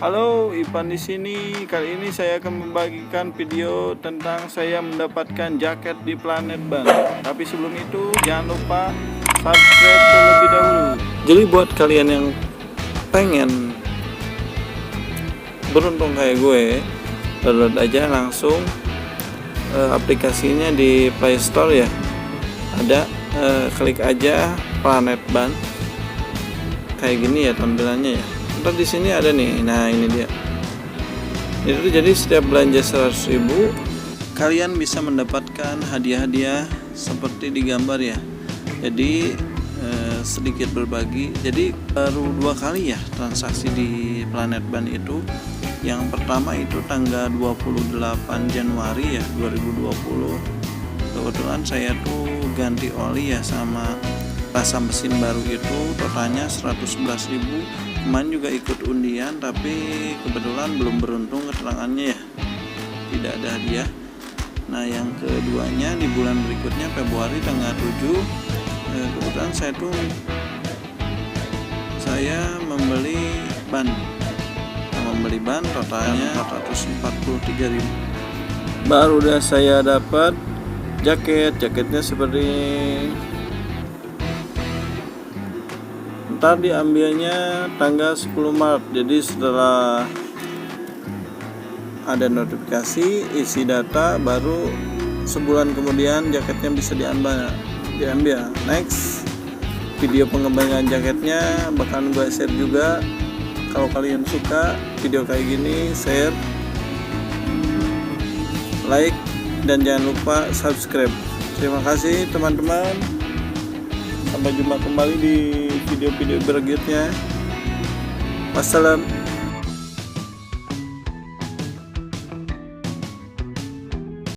Halo, Ipan di sini. Kali ini saya akan membagikan video tentang saya mendapatkan jaket di Planet Ban. Tapi sebelum itu jangan lupa subscribe terlebih dahulu. Jadi buat kalian yang pengen beruntung kayak gue, download aja langsung aplikasinya di Play Store ya. Ada klik aja Planet Ban. Kayak gini ya tampilannya ya. Ntar di sini ada nih, nah ini dia. Itu jadi setiap belanja 100.000 kalian bisa mendapatkan hadiah-hadiah seperti di gambar ya. Jadi sedikit berbagi. Jadi baru 2 kali ya transaksi di Planet Ban itu. Yang pertama itu tanggal 28 Januari ya 2020. Kebetulan saya tuh ganti oli ya sama pasang mesin baru itu, totalnya 111.000. Kemarin juga ikut undian tapi kebetulan belum beruntung keterangannya ya, tidak ada hadiah. Nah yang keduanya di bulan berikutnya Februari tanggal 7, kebetulan saya membeli ban. Totalnya 443.000. Baru udah saya dapat jaketnya seperti ntar diambilnya tanggal 10 Maret. Jadi setelah ada notifikasi isi data, baru sebulan kemudian jaketnya bisa diambil. Next video pengembangan jaketnya bakalan gue share juga. Kalau kalian suka video kayak gini, share, like, dan jangan lupa subscribe. Terima kasih teman-teman. Sampai jumpa kembali di video-video berikutnya. Wassalam.